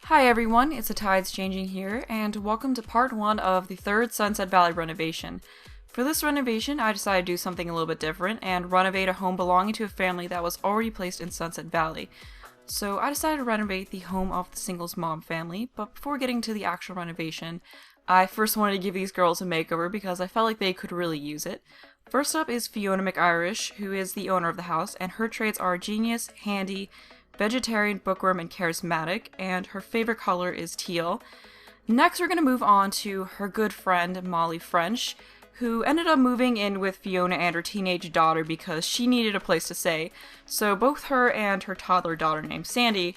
Hi everyone, it's the Tides Changing here, and welcome to part 1 of the third Sunset Valley renovation. For this renovation, I decided to do something a little bit different and renovate a home belonging to a family that was already placed in Sunset Valley. So I decided to renovate the home of the singles mom family, but before getting to the actual renovation, I first wanted to give these girls a makeover because I felt like they could really use it. First up is Fiona McIrish, who is the owner of the house, and her traits are genius, handy, vegetarian, bookworm, and charismatic, and her favorite color is teal. Next, we're going to move on to her good friend, Molly French, who ended up moving in with Fiona and her teenage daughter because she needed a place to stay. So both her and her toddler daughter named Sandy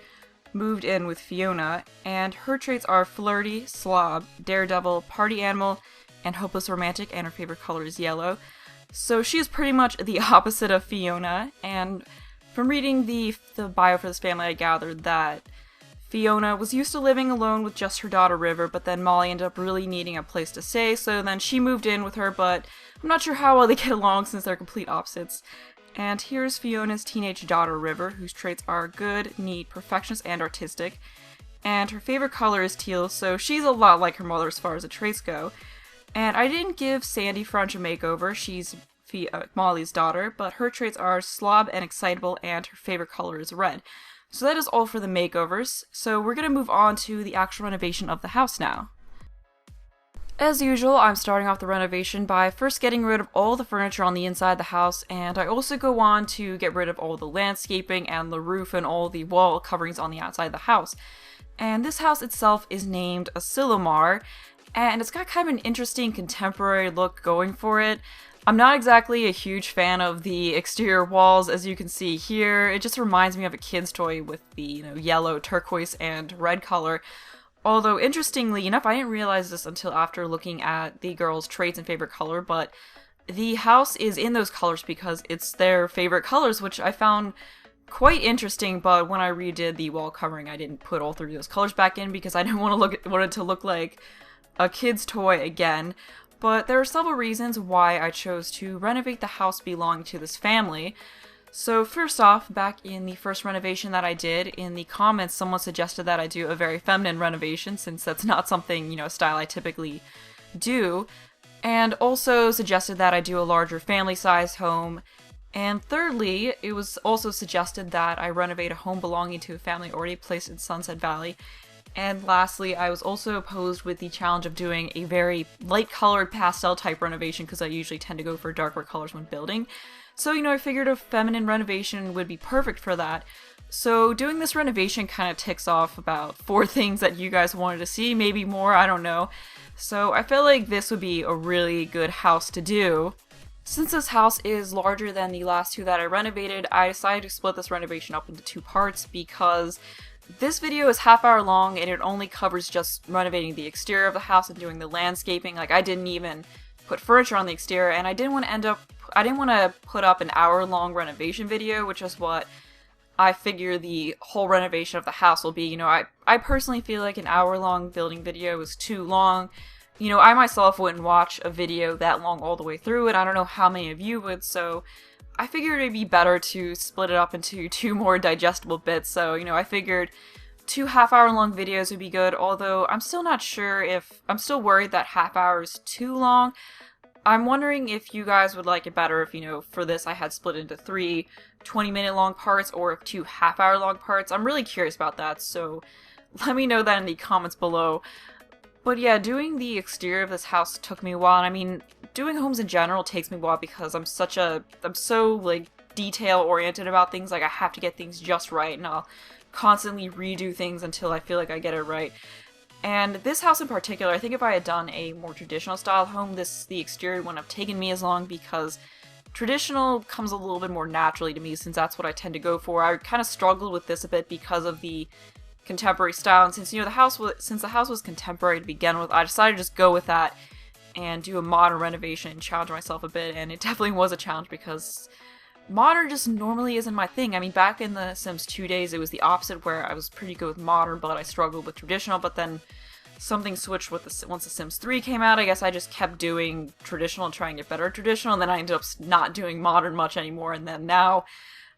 moved in with Fiona, and her traits are flirty, slob, daredevil, party animal, and hopeless romantic, and her favorite color is yellow. So she is pretty much the opposite of Fiona, and from reading the bio for this family, I gathered that Fiona was used to living alone with just her daughter River, but then Molly ended up really needing a place to stay, so then she moved in with her, but I'm not sure how well they get along since they're complete opposites. And here's Fiona's teenage daughter River, whose traits are good, neat, perfectionist, and artistic. And her favorite color is teal, so she's a lot like her mother as far as the traits go. And I didn't give Sandy French a makeover, she's Molly's daughter, but her traits are slob and excitable, and her favorite color is red. So that is all for the makeovers, so we're going to move on to the actual renovation of the house now. As usual, I'm starting off the renovation by first getting rid of all the furniture on the inside of the house, and I also go on to get rid of all the landscaping and the roof and all the wall coverings on the outside of the house. And this house itself is named Asilomar, and it's got kind of an interesting contemporary look going for it. I'm not exactly a huge fan of the exterior walls, as you can see here. It just reminds me of a kid's toy with the, yellow, turquoise, and red color. Although, interestingly enough, I didn't realize this until after looking at the girls' traits and favorite color, but the house is in those colors because it's their favorite colors, which I found quite interesting, but when I redid the wall covering, I didn't put all three of those colors back in because I didn't want it to look like a kid's toy again. But there are several reasons why I chose to renovate the house belonging to this family. So first off, back in the first renovation that I did, in the comments someone suggested that I do a very feminine renovation since that's not something, a style I typically do. And also suggested that I do a larger family-sized home. And thirdly, it was also suggested that I renovate a home belonging to a family already placed in Sunset Valley. And lastly, I was also opposed with the challenge of doing a very light-colored pastel type renovation because I usually tend to go for darker colors when building. So, I figured a feminine renovation would be perfect for that. So doing this renovation kind of ticks off about 4 things that you guys wanted to see, maybe more, I don't know. So I feel like this would be a really good house to do. Since this house is larger than the last 2 that I renovated, I decided to split this renovation up into 2 parts because this video is half-hour long and it only covers just renovating the exterior of the house and doing the landscaping. Like, I didn't even put furniture on the exterior, and I didn't want to put up an hour-long renovation video, which is what I figure the whole renovation of the house will be. I personally feel like an hour-long building video is too long. I myself wouldn't watch a video that long all the way through it. I don't know how many of you would, so I figured it'd be better to split it up into 2 more digestible bits, so, I figured 2 half-hour-long videos would be good, although I'm still not sure I'm still worried that half hour is too long. I'm wondering if you guys would like it better if, for this I had split into 3 20-minute long parts, or if 2 half-hour long parts. I'm really curious about that, so let me know that in the comments below. But yeah, doing the exterior of this house took me a while, and I mean, doing homes in general takes me a while because I'm so detail-oriented about things. Like, I have to get things just right, and I'll constantly redo things until I feel like I get it right. And this house in particular, I think if I had done a more traditional style home, the exterior wouldn't have taken me as long because traditional comes a little bit more naturally to me since that's what I tend to go for. I kind of struggled with this a bit because of the contemporary style, and since the house was contemporary to begin with, I decided to just go with that and do a modern renovation and challenge myself a bit, and it definitely was a challenge because modern just normally isn't my thing. I mean, back in the Sims 2 days, it was the opposite where I was pretty good with modern, but I struggled with traditional, but then something switched once the Sims 3 came out. I guess I just kept doing traditional and trying to get better at traditional, and then I ended up not doing modern much anymore, and then now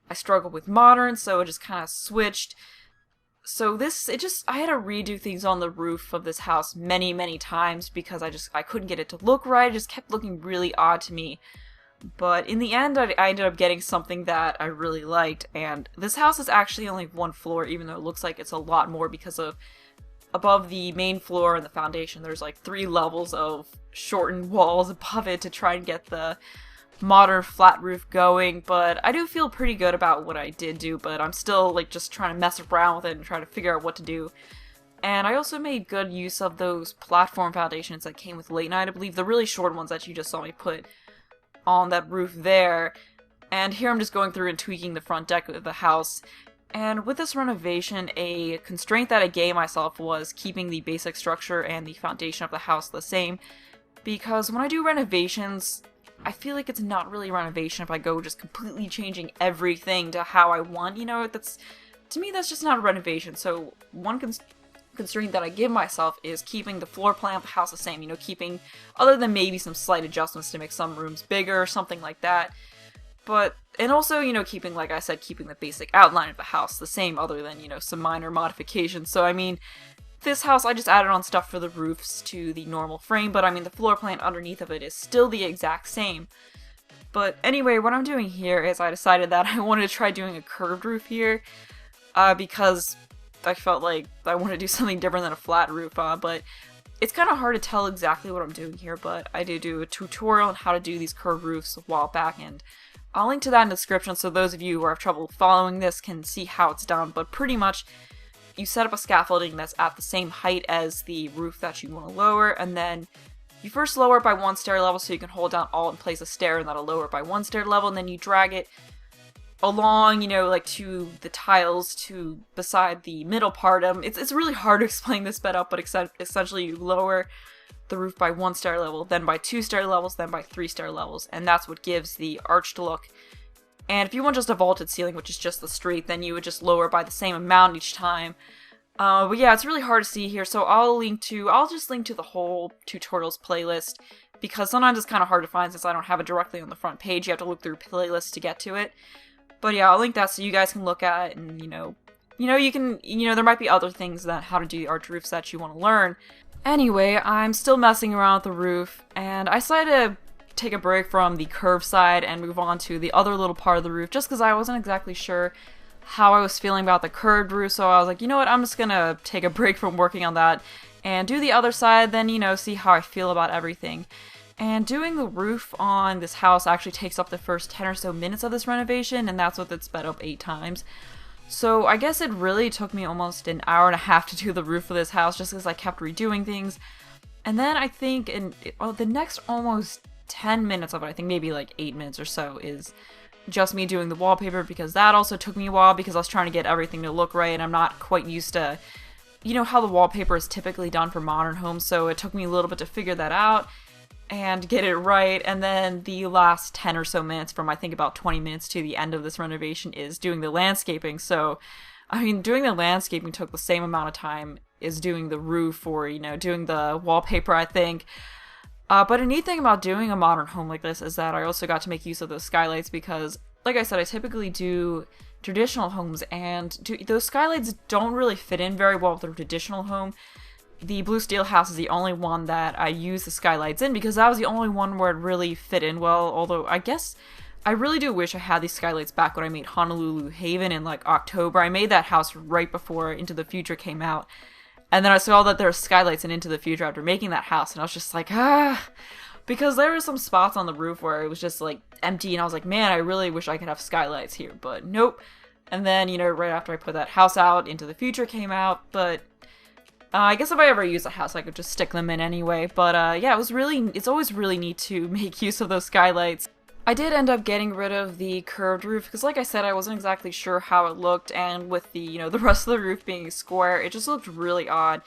I struggle with modern, so it just kind of switched. So I had to redo things on the roof of this house many, many times because I couldn't get it to look right. It just kept looking really odd to me. But in the end, I ended up getting something that I really liked, and this house is actually only one floor, even though it looks like it's a lot more because of above the main floor and the foundation, there's like 3 levels of shortened walls above it to try and get the modern flat roof going, but I do feel pretty good about what I did do, but I'm still like just trying to mess around with it and try to figure out what to do. And I also made good use of those platform foundations that came with Late Night, I believe, the really short ones that you just saw me put on that roof there. And here I'm just going through and tweaking the front deck of the house. And with this renovation, a constraint that I gave myself was keeping the basic structure and the foundation of the house the same. Because when I do renovations, I feel like it's not really a renovation if I go just completely changing everything to how I want. You know, to me, that's just not a renovation. So one constraint that I give myself is keeping the floor plan of the house the same, you know, keeping, other than maybe some slight adjustments to make some rooms bigger or something like that. But, and also, you know, keeping, like I said, keeping the basic outline of the house the same, other than, you know, some minor modifications. So, I mean, this house, I just added on stuff for the roofs to the normal frame, but I mean, the floor plan underneath of it is still the exact same. But anyway, what I'm doing here is I decided that I wanted to try doing a curved roof here, because I felt like I wanted to do something different than a flat roof, but it's kind of hard to tell exactly what I'm doing here, but I did do a tutorial on how to do these curved roofs a while back, and I'll link to that in the description so those of you who have trouble following this can see how it's done. But pretty much, you set up a scaffolding that's at the same height as the roof that you want to lower, and then you first lower it by 1 stair level so you can hold down Alt and place a stair, and that'll lower it by 1 stair level, and then you drag it along, you know, like to the tiles to beside the middle part. It's really hard to explain this bed up, but essentially you lower the roof by 1 stair level, then by 2 stair levels, then by 3 stair levels, and that's what gives the arched look. And if you want just a vaulted ceiling, which is just the straight, then you would just lower by the same amount each time. But yeah, it's really hard to see here, so I'll just link to the whole tutorials playlist, because sometimes it's kind of hard to find since I don't have it directly on the front page. You have to look through playlists to get to it. But yeah, I'll link that so you guys can look at it, and there might be other things that how to do the arch roofs that you want to learn. Anyway, I'm still messing around with the roof, and I decided to take a break from the curved side and move on to the other little part of the roof, just because I wasn't exactly sure how I was feeling about the curved roof, so I was like, you know what, I'm just gonna take a break from working on that and do the other side, then, you know, see how I feel about everything. And doing the roof on this house actually takes up the first 10 or so minutes of this renovation, and that's with it sped up 8 times. So I guess it really took me almost an hour and a half to do the roof of this house, just because I kept redoing things. And then I think the next almost 10 minutes of it, I think maybe like 8 minutes or so, is just me doing the wallpaper, because that also took me a while because I was trying to get everything to look right, and I'm not quite used to, you know, how the wallpaper is typically done for modern homes, so it took me a little bit to figure that out and get it right. And then the last 10 or so minutes, from I think about 20 minutes to the end of this renovation, is doing the landscaping. So, I mean, doing the landscaping took the same amount of time as doing the roof or, you know, doing the wallpaper, I think. But a neat thing about doing a modern home like this is that I also got to make use of those skylights, because, like I said, I typically do traditional homes, and those skylights don't really fit in very well with a traditional home. The blue steel house is the only one that I use the skylights in, because that was the only one where it really fit in well, although I guess I really do wish I had these skylights back when I made Honolulu Haven in like October. I made that house right before Into the Future came out, and then I saw that there were skylights in Into the Future after making that house, and I was just like, because there were some spots on the roof where it was just like empty, and I was like, man, I really wish I could have skylights here, but nope. And then, you know, right after I put that house out, Into the Future came out, but I guess if I ever use a house, I could just stick them in anyway. But yeah, it's always really neat to make use of those skylights. I did end up getting rid of the curved roof, because like I said, I wasn't exactly sure how it looked, and with the, you know, the rest of the roof being square, it just looked really odd.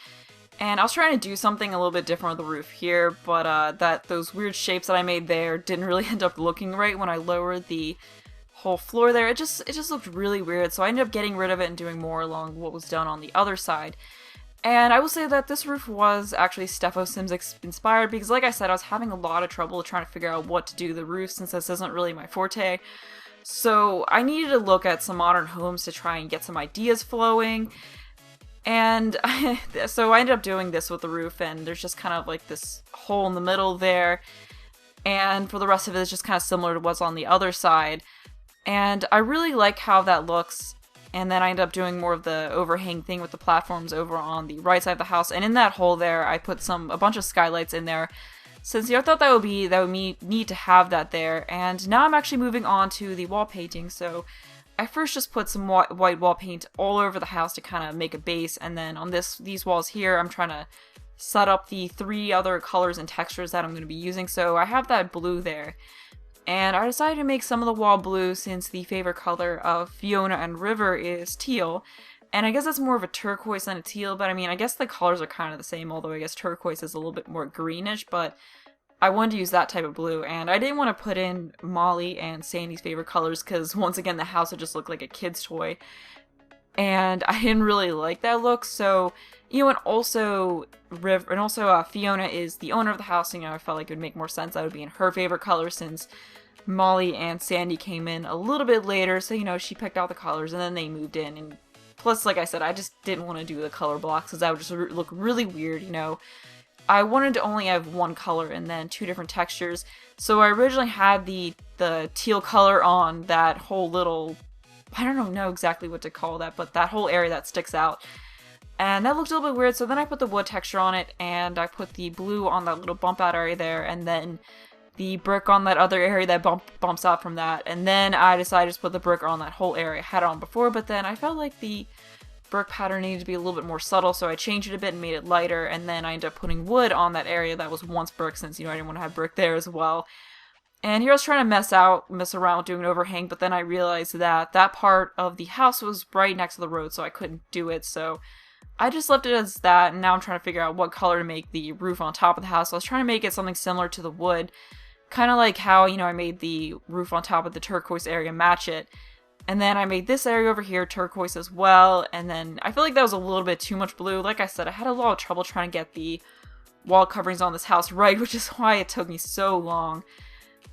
And I was trying to do something a little bit different with the roof here, but those weird shapes that I made there didn't really end up looking right when I lowered the whole floor there. It just looked really weird, so I ended up getting rid of it and doing more along what was done on the other side. And I will say that this roof was actually Stepho Sims inspired, because like I said, I was having a lot of trouble trying to figure out what to do to the roof, since this isn't really my forte. So I needed to look at some modern homes to try and get some ideas flowing. And so I ended up doing this with the roof, and there's just kind of like this hole in the middle there. And for the rest of it, it's just kind of similar to what's on the other side. And I really like how that looks. And then I ended up doing more of the overhang thing with the platforms over on the right side of the house. And in that hole there, I put a bunch of skylights in there. Since I thought that would need to have that there. And now I'm actually moving on to the wall painting. So I first just put some white wall paint all over the house to kind of make a base. And then on these walls here, I'm trying to set up the 3 other colors and textures that I'm going to be using. So I have that blue there. And I decided to make some of the wall blue since the favorite color of Fiona and River is teal. And I guess that's more of a turquoise than a teal, but I mean, I guess the colors are kind of the same, although I guess turquoise is a little bit more greenish, but I wanted to use that type of blue. And I didn't want to put in Molly and Sandy's favorite colors because, once again, the house would just look like a kid's toy. And I didn't really like that look, so, you know, and also Fiona is the owner of the house, you know, I felt like it would make more sense that would be in her favorite color since Molly and Sandy came in a little bit later, so, you know, she picked out the colors and then they moved in. And plus, like I said, I just didn't want to do the color blocks because that would just look really weird, you know. I wanted to only have one color and then 2 different textures, so I originally had the teal color on that whole little, I don't know exactly what to call that, but that whole area that sticks out. And that looked a little bit weird, so then I put the wood texture on it, and I put the blue on that little bump out area there, and then the brick on that other area that bumps out from that. And then I decided to put the brick on that whole area. I had it on before, but then I felt like the brick pattern needed to be a little bit more subtle, so I changed it a bit and made it lighter, and then I ended up putting wood on that area that was once brick since, you know, I didn't want to have brick there as well. And here I was trying to mess around with doing an overhang, but then I realized that that part of the house was right next to the road, so I couldn't do it, so I just left it as that, and now I'm trying to figure out what color to make the roof on top of the house. So I was trying to make it something similar to the wood, kind of like how, you know, I made the roof on top of the turquoise area match it. And then I made this area over here turquoise as well, and then I feel like that was a little bit too much blue. Like I said, I had a lot of trouble trying to get the wall coverings on this house right, which is why it took me so long.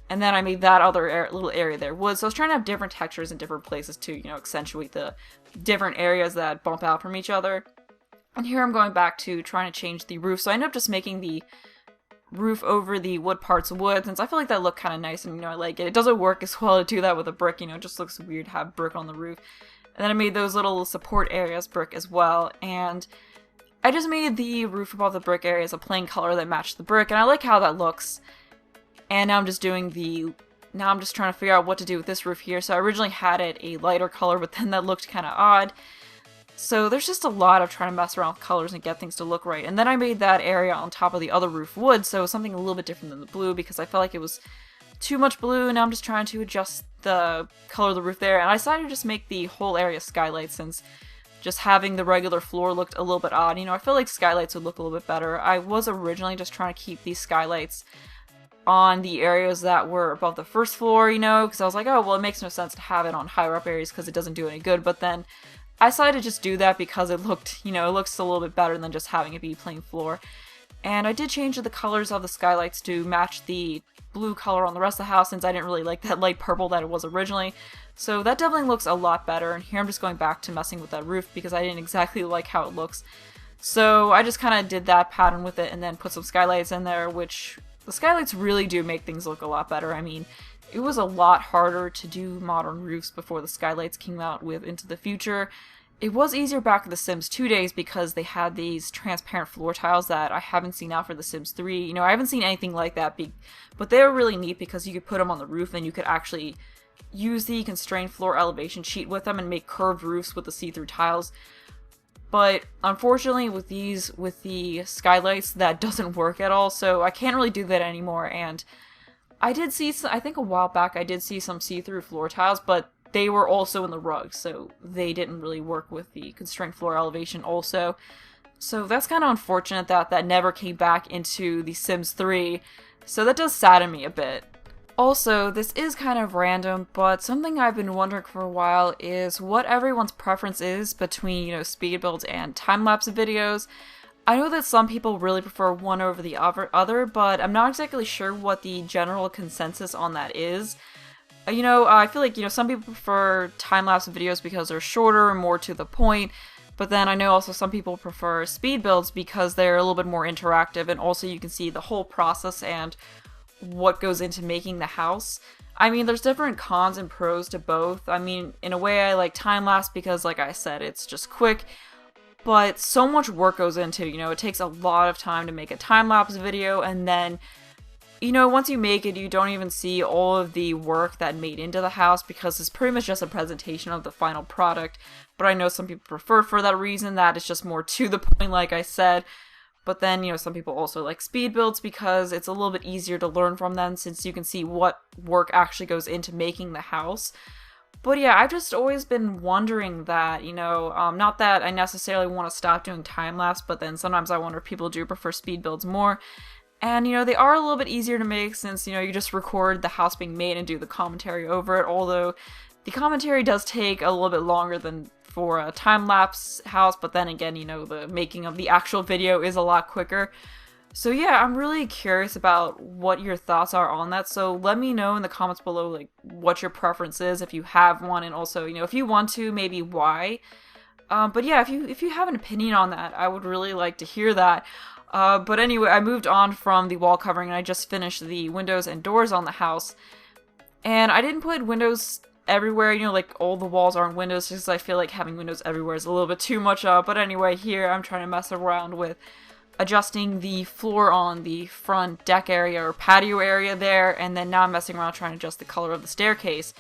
And then I made that other little area there wood. So I was trying to have different textures in different places to, you know, accentuate the different areas that bump out from each other. And here I'm going back to trying to change the roof. So I ended up just making the roof over the wood parts wood, since I feel like that looked kind of nice and, you know, I like it. It doesn't work as well to do that with a brick, you know, it just looks weird to have brick on the roof. And then I made those little support areas brick as well. And I just made the roof above the brick areas a plain color that matched the brick, and I like how that looks. And now I'm just trying to figure out what to do with this roof here. So I originally had it a lighter color, but then that looked kind of odd. So there's just a lot of trying to mess around with colors and get things to look right. And then I made that area on top of the other roof wood, so something a little bit different than the blue because I felt like it was too much blue, and now I'm just trying to adjust the color of the roof there. And I decided to just make the whole area skylights since just having the regular floor looked a little bit odd. You know, I feel like skylights would look a little bit better. I was originally just trying to keep these skylights on the areas that were above the first floor, you know, because I was like, oh, well, it makes no sense to have it on higher up areas because it doesn't do any good. But then I decided to just do that because it looked, you know, it looks a little bit better than just having it be plain floor. And I did change the colors of the skylights to match the blue color on the rest of the house since I didn't really like that light purple that it was originally. So that definitely looks a lot better. And here I'm just going back to messing with that roof because I didn't exactly like how it looks. So I just kind of did that pattern with it and then put some skylights in there, which the skylights really do make things look a lot better. I mean, it was a lot harder to do modern roofs before the skylights came out with Into the Future. It was easier back in The Sims 2 days because they had these transparent floor tiles that I haven't seen out for The Sims 3. You know, I haven't seen anything like that, but they were really neat because you could put them on the roof and you could actually use the constrained floor elevation sheet with them and make curved roofs with the see-through tiles. But unfortunately with the skylights, that doesn't work at all, so I can't really do that anymore. And I did see, I think a while back, I did see some see-through floor tiles, but they were also in the rug, so they didn't really work with the constrained floor elevation also. So that's kind of unfortunate that that never came back into The Sims 3, so that does sadden me a bit. Also, this is kind of random, but something I've been wondering for a while is what everyone's preference is between, you know, speed builds and time-lapse videos. I know that some people really prefer one over the other, but I'm not exactly sure what the general consensus on that is. You know, I feel like, you know, some people prefer time-lapse videos because they're shorter and more to the point, But then I know also some people prefer speed builds because they're a little bit more interactive, and also you can see the whole process and what goes into making the house. I mean, there's different cons and pros to both. I mean, in a way I like time-lapse because, like I said, it's just quick, but so much work goes into, it takes a lot of time to make a time-lapse video, and then, once you make it, you don't even see all of the work that made into the house because it's pretty much just a presentation of the final product. But I know some people prefer it for that reason, that it's just more to the point, like I said. But then, some people also like speed builds because it's a little bit easier to learn from them since you can see what work actually goes into making the house. But yeah, I've just always been wondering that, not that I necessarily want to stop doing time-lapse, but then sometimes I wonder if people do prefer speed builds more. And, they are a little bit easier to make since, you just record the house being made and do the commentary over it, although the commentary does take a little bit longer than for a time-lapse house, but then again, the making of the actual video is a lot quicker. So yeah, I'm really curious about what your thoughts are on that, so let me know in the comments below, like, what your preference is, if you have one, and also, if you want to, maybe why. But yeah, if you have an opinion on that, I would really like to hear that. But anyway, I moved on from the wall covering, and I just finished the windows and doors on the house. And I didn't put windows everywhere, like all the walls aren't windows, because I feel like having windows everywhere is a little bit too much. But anyway, here I'm trying to mess around with adjusting the floor on the front deck area or patio area there, and then now I'm messing around trying to adjust the color of the staircase.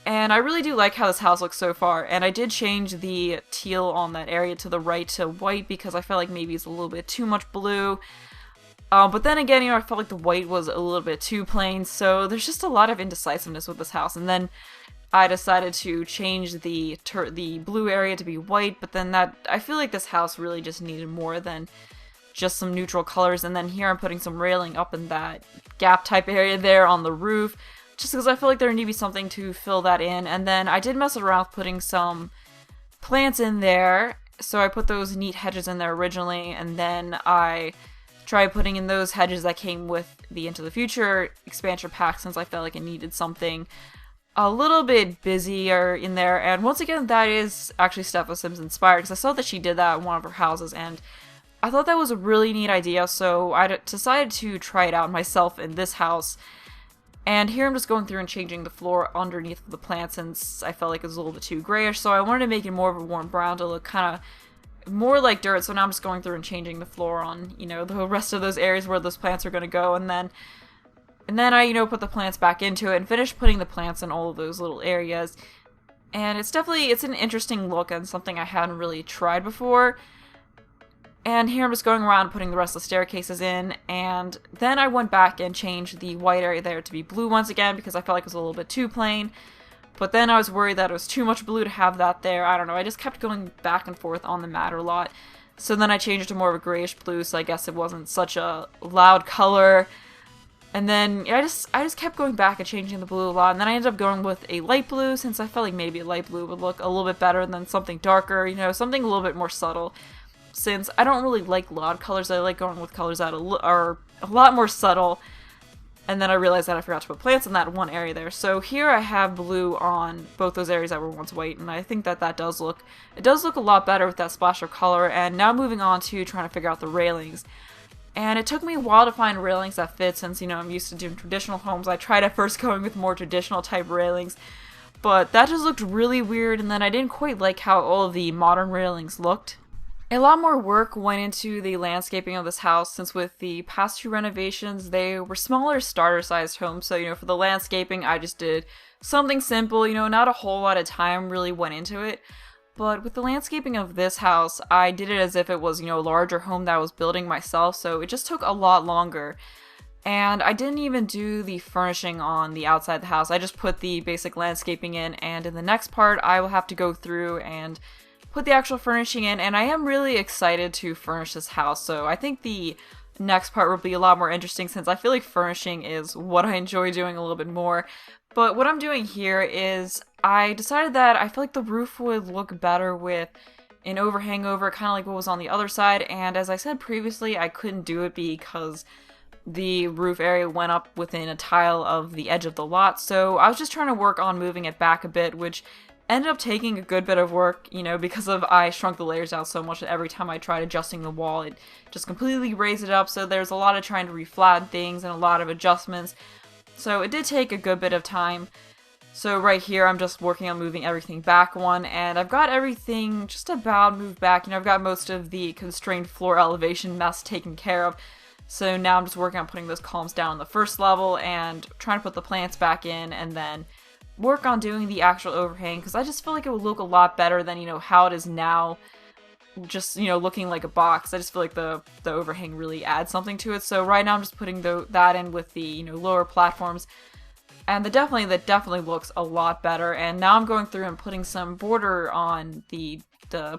And I really do like how this house looks so far, and I did change the teal on that area to the right to white because I felt like maybe it's a little bit too much blue. But then again, I felt like the white was a little bit too plain, so there's just a lot of indecisiveness with this house. And then I decided to change the blue area to be white, but then I feel like this house really just needed more than just some neutral colors. And then here I'm putting some railing up in that gap type area there on the roof, just because I feel like there need to be something to fill that in. And then I did mess around with putting some plants in there, so I put those neat hedges in there originally, and then I tried putting in those hedges that came with the Into the Future expansion pack since I felt like it needed something a little bit busier in there. And once again, that is actually Steph Sims inspired, because I saw that she did that in one of her houses, and I thought that was a really neat idea, so I decided to try it out myself in this house. And here I'm just going through and changing the floor underneath the plants since I felt like it was a little bit too grayish, so I wanted to make it more of a warm brown to look kind of more like dirt. So now I'm just going through and changing the floor on, the rest of those areas where those plants are going to go, and then I, put the plants back into it and finished putting the plants in all of those little areas. And it's an interesting look and something I hadn't really tried before. And here I'm just going around putting the rest of the staircases in, and then I went back and changed the white area there to be blue once again because I felt like it was a little bit too plain. But then I was worried that it was too much blue to have that there. I don't know, I just kept going back and forth on the matter a lot. So then I changed it to more of a grayish blue, so I guess it wasn't such a loud color. And then I just kept going back and changing the blue a lot, and then I ended up going with a light blue since I felt like maybe a light blue would look a little bit better than something darker, something a little bit more subtle. Since I don't really like loud colors, I like going with colors that are a lot more subtle. And then I realized that I forgot to put plants in that one area there. So here I have blue on both those areas that were once white, and I think that does look a lot better with that splash of color. And now moving on to trying to figure out the railings. And it took me a while to find railings that fit since, I'm used to doing traditional homes. I tried at first going with more traditional type railings, but that just looked really weird, and then I didn't quite like how all of the modern railings looked. A lot more work went into the landscaping of this house since with the past two renovations, they were smaller starter-sized homes. So, for the landscaping, I just did something simple, not a whole lot of time really went into it. But with the landscaping of this house, I did it as if it was, a larger home that I was building myself, so it just took a lot longer. And I didn't even do the furnishing on the outside of the house. I just put the basic landscaping in, and in the next part, I will have to go through and put the actual furnishing in, and I am really excited to furnish this house, so I think the next part will be a lot more interesting since I feel like furnishing is what I enjoy doing a little bit more. But what I'm doing here is I decided that I feel like the roof would look better with an overhang over, kind of like what was on the other side, and as I said previously, I couldn't do it because the roof area went up within a tile of the edge of the lot, so I was just trying to work on moving it back a bit, which ended up taking a good bit of work, because I shrunk the layers out so much that every time I tried adjusting the wall, it just completely raised it up. So there's a lot of trying to reflatten things and a lot of adjustments. So it did take a good bit of time. So right here, I'm just working on moving everything back one, and I've got everything just about moved back. I've got most of the constrained floor elevation mess taken care of. So now I'm just working on putting those columns down on the first level and trying to put the plants back in, and then work on doing the actual overhang, because I just feel like it would look a lot better than, how it is now, just, looking like a box. I just feel like the overhang really adds something to it. So right now I'm just putting that in with the, lower platforms. And that definitely looks a lot better. And now I'm going through and putting some border on the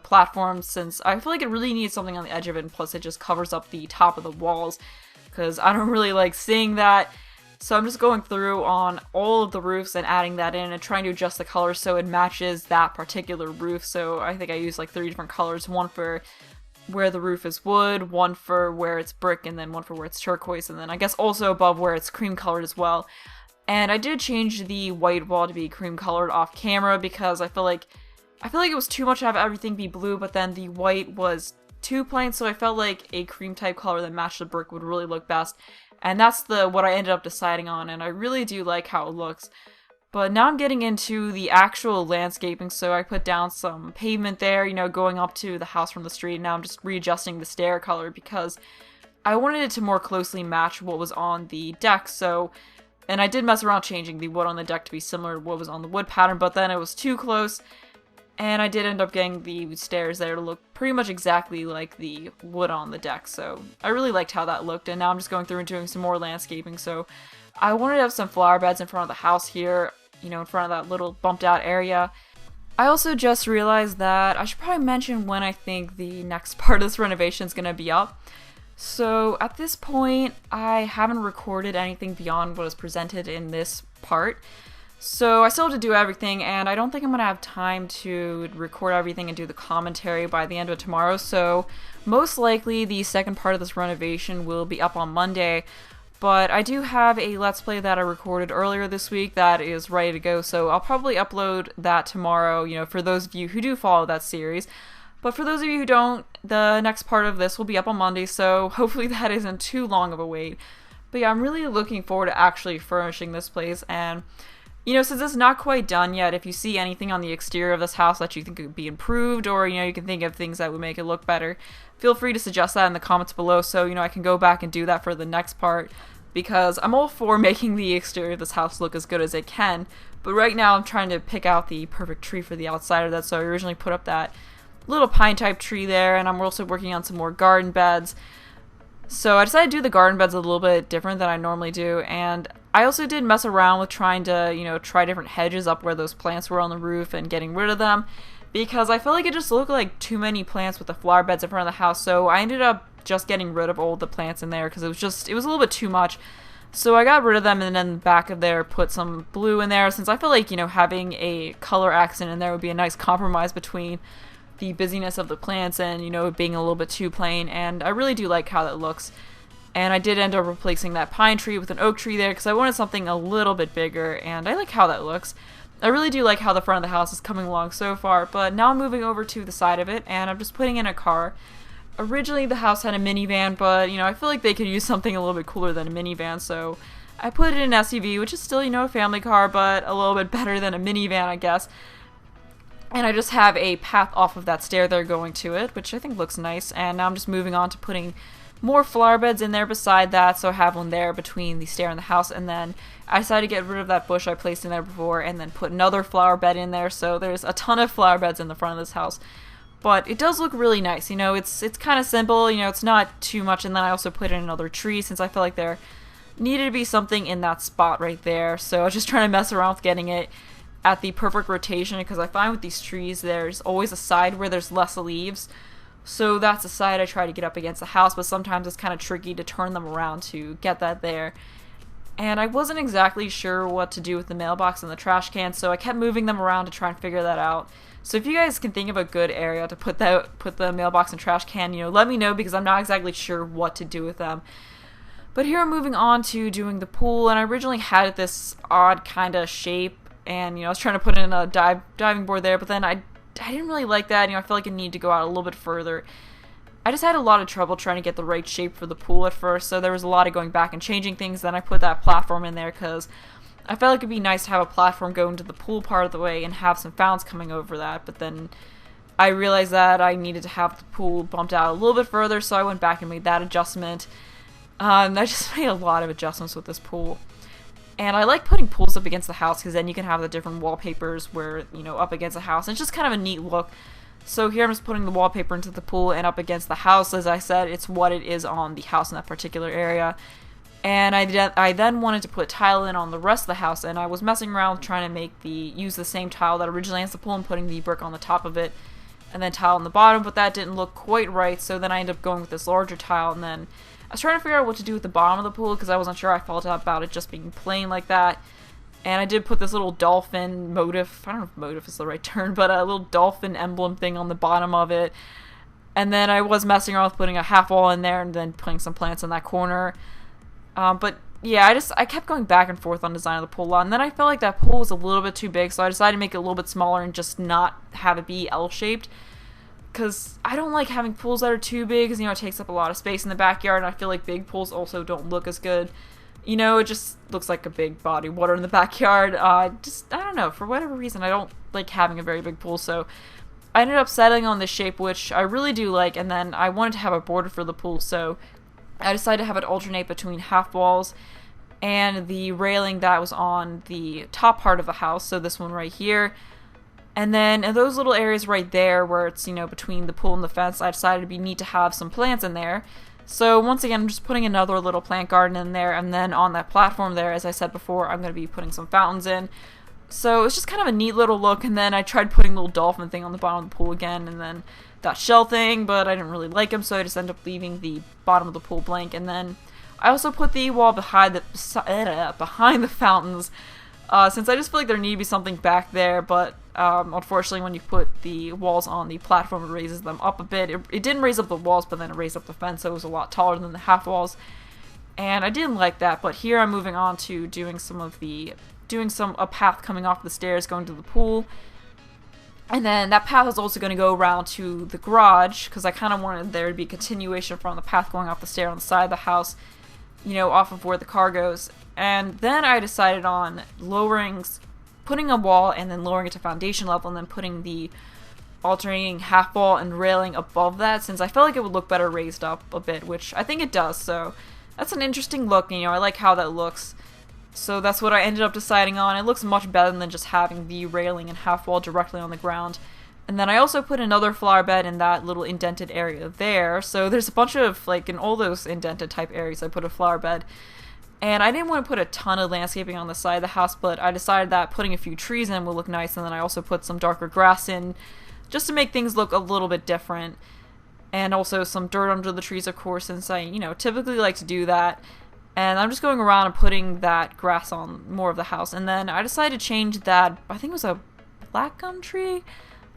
platform, since I feel like it really needs something on the edge of it, and plus it just covers up the top of the walls, because I don't really like seeing that. So I'm just going through on all of the roofs and adding that in and trying to adjust the color so it matches that particular roof. So I think I used like 3 different colors, one for where the roof is wood, one for where it's brick, and then one for where it's turquoise, and then I guess also above where it's cream colored as well. And I did change the white wall to be cream colored off camera, because I feel like it was too much to have everything be blue, but then the white was too plain, so I felt like a cream type color that matched the brick would really look best. And that's what I ended up deciding on, and I really do like how it looks. But now I'm getting into the actual landscaping, so I put down some pavement there, going up to the house from the street. Now I'm just readjusting the stair color, because I wanted it to more closely match what was on the deck. And I did mess around changing the wood on the deck to be similar to what was on the wood pattern, but then it was too close, and I did end up getting the stairs there to look pretty much exactly like the wood on the deck. So I really liked how that looked, and now I'm just going through and doing some more landscaping. So I wanted to have some flower beds in front of the house here, in front of that little bumped out area. I also just realized that I should probably mention when I think the next part of this renovation is going to be up. So at this point, I haven't recorded anything beyond what is presented in this part. So I still have to do everything, and I don't think I'm going to have time to record everything and do the commentary by the end of tomorrow. So most likely the second part of this renovation will be up on Monday. But I do have a Let's Play that I recorded earlier this week that is ready to go. So I'll probably upload that tomorrow, for those of you who do follow that series. But for those of you who don't, the next part of this will be up on Monday, so hopefully that isn't too long of a wait. But yeah, I'm really looking forward to actually furnishing this place, and, since it's not quite done yet, if you see anything on the exterior of this house that you think could be improved, or, you can think of things that would make it look better, feel free to suggest that in the comments below, so, I can go back and do that for the next part, because I'm all for making the exterior of this house look as good as it can, but right now I'm trying to pick out the perfect tree for the outside of that, so I originally put up that little pine type tree there, and I'm also working on some more garden beds. So I decided to do the garden beds a little bit different than I normally do, and I also did mess around with trying to, try different hedges up where those plants were on the roof and getting rid of them, because I felt like it just looked like too many plants with the flower beds in front of the house, so I ended up just getting rid of all the plants in there, because it was a little bit too much. So I got rid of them, and then in the back of there put some blue in there, since I feel like, having a color accent in there would be a nice compromise between the busyness of the plants and, it being a little bit too plain, and I really do like how that looks. And I did end up replacing that pine tree with an oak tree there, because I wanted something a little bit bigger, and I like how that looks. I really do like how the front of the house is coming along so far, but now I'm moving over to the side of it, and I'm just putting in a car. Originally the house had a minivan, but, I feel like they could use something a little bit cooler than a minivan, so I put it in an SUV, which is still, a family car, but a little bit better than a minivan, I guess. And I just have a path off of that stair there going to it, which I think looks nice. And now I'm just moving on to putting more flower beds in there beside that, so I have one there between the stair and the house. And then I decided to get rid of that bush I placed in there before and then put another flower bed in there. So there's a ton of flower beds in the front of this house. But it does look really nice. It's kind of simple. It's not too much. And then I also put in another tree, since I feel like there needed to be something in that spot right there. So I was just trying to mess around with getting it at the perfect rotation, because I find with these trees there's always a side where there's less leaves, so that's the side I try to get up against the house, but sometimes it's kind of tricky to turn them around to get that there. And I wasn't exactly sure what to do with the mailbox and the trash can, so I kept moving them around to try and figure that out. So if you guys can think of a good area to put the mailbox and trash can, let me know, because I'm not exactly sure what to do with them. But here I'm moving on to doing the pool, and I originally had it this odd kind of shape, and, I was trying to put in a diving board there, but then I didn't really like that. I felt like it needed to go out a little bit further. I just had a lot of trouble trying to get the right shape for the pool at first, so there was a lot of going back and changing things. Then I put that platform in there because I felt like it'd be nice to have a platform go into the pool part of the way and have some fountains coming over that, but then I realized that I needed to have the pool bumped out a little bit further, so I went back and made that adjustment. I just made a lot of adjustments with this pool. And I like putting pools up against the house because then you can have the different wallpapers where, up against the house. And it's just kind of a neat look. So here I'm just putting the wallpaper into the pool and up against the house. As I said, it's what it is on the house in that particular area. And I then wanted to put tile in on the rest of the house, and I was messing around trying to use the same tile that originally has the pool and putting the brick on the top of it, and then tile on the bottom, but that didn't look quite right, so then I ended up going with this larger tile, and then I was trying to figure out what to do with the bottom of the pool, because I wasn't sure I felt about it just being plain like that. And I did put this little dolphin motif, I don't know if motif is the right term, but a little dolphin emblem thing on the bottom of it. And then I was messing around with putting a half wall in there and then putting some plants in that corner. But yeah, I kept going back and forth on design of the pool a lot. And then I felt like that pool was a little bit too big, so I decided to make it a little bit smaller and just not have it be L-shaped. Because I don't like having pools that are too big, because, it takes up a lot of space in the backyard, and I feel like big pools also don't look as good. It just looks like a big body of water in the backyard. I don't know, for whatever reason, I don't like having a very big pool, so I ended up settling on this shape, which I really do like, and then I wanted to have a border for the pool, so I decided to have it alternate between half walls and the railing that was on the top part of the house, so this one right here. And then in those little areas right there where it's, between the pool and the fence, I decided it'd be neat to have some plants in there. So once again, I'm just putting another little plant garden in there, and then on that platform there, as I said before, I'm going to be putting some fountains in. So it's just kind of a neat little look, and then I tried putting a little dolphin thing on the bottom of the pool again, and then that shell thing, but I didn't really like him, so I just ended up leaving the bottom of the pool blank. And then I also put the wall behind the fountains, since I just feel like there needed to be something back there, but unfortunately when you put the walls on the platform, it raises them up a bit. It didn't raise up the walls, but then it raised up the fence, so it was a lot taller than the half walls, and I didn't like that. But here I'm moving on to doing a path coming off the stairs going to the pool, and then that path is also going to go around to the garage, because I kind of wanted there to be a continuation from the path going off the stair on the side of the house, off of where the car goes. And then I decided on putting a wall and then lowering it to foundation level, and then putting the alternating half wall and railing above that, since I felt like it would look better raised up a bit, which I think it does. So that's an interesting look, I like how that looks. So that's what I ended up deciding on. It looks much better than just having the railing and half wall directly on the ground. And then I also put another flower bed in that little indented area there. So there's a bunch of, in all those indented type areas, I put a flower bed. And I didn't want to put a ton of landscaping on the side of the house, but I decided that putting a few trees in will look nice, and then I also put some darker grass in, just to make things look a little bit different. And also some dirt under the trees, of course, since I, typically like to do that. And I'm just going around and putting that grass on more of the house. And then I decided to change that, I think it was a black gum tree?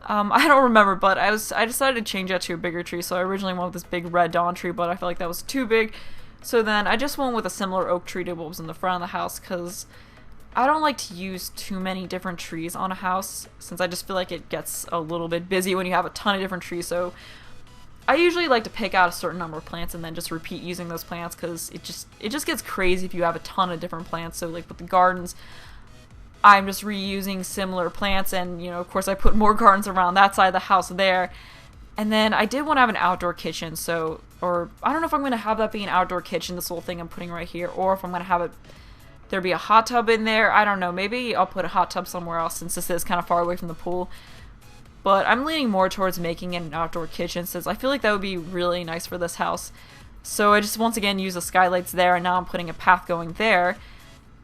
I don't remember, but I decided to change that to a bigger tree. So I originally went with this big red dawn tree, but I felt like that was too big. So then I just went with a similar oak tree to what was in the front of the house, because I don't like to use too many different trees on a house, since I just feel like it gets a little bit busy when you have a ton of different trees. So I usually like to pick out a certain number of plants and then just repeat using those plants, because it just gets crazy if you have a ton of different plants. So with the gardens, I'm just reusing similar plants, and of course I put more gardens around that side of the house there. And then I did want to have an outdoor kitchen, or I don't know if I'm going to have that be an outdoor kitchen, this little thing I'm putting right here, or if I'm going to have there be a hot tub in there. I don't know, maybe I'll put a hot tub somewhere else, since this is kind of far away from the pool. But I'm leaning more towards making it an outdoor kitchen, since I feel like that would be really nice for this house. So I just once again use the skylights there, and now I'm putting a path going there.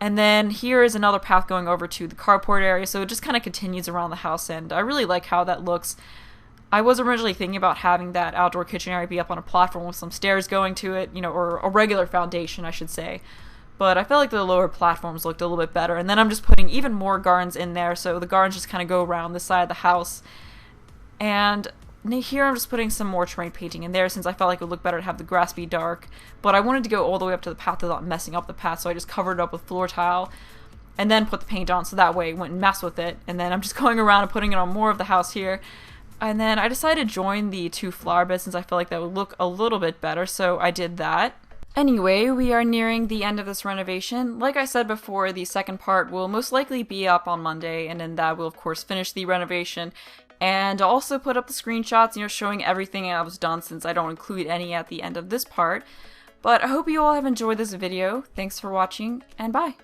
And then here is another path going over to the carport area, so it just kind of continues around the house, and I really like how that looks. I was originally thinking about having that outdoor kitchen area be up on a platform with some stairs going to it, or a regular foundation, I should say. But I felt like the lower platforms looked a little bit better. And then I'm just putting even more gardens in there, so the gardens just kind of go around this side of the house. And here I'm just putting some more terrain painting in there, since I felt like it would look better to have the grass be dark. But I wanted to go all the way up to the path without messing up the path, so I just covered it up with floor tile. and then put the paint on, so that way it wouldn't mess with it. And then I'm just going around and putting it on more of the house here. And then I decided to join the 2 flower beds since I felt like that would look a little bit better, so I did that. Anyway, we are nearing the end of this renovation. Like I said before, the second part will most likely be up on Monday, and then that will of course finish the renovation. And I'll also put up the screenshots, showing everything that was done since I don't include any at the end of this part. But I hope you all have enjoyed this video. Thanks for watching, and bye!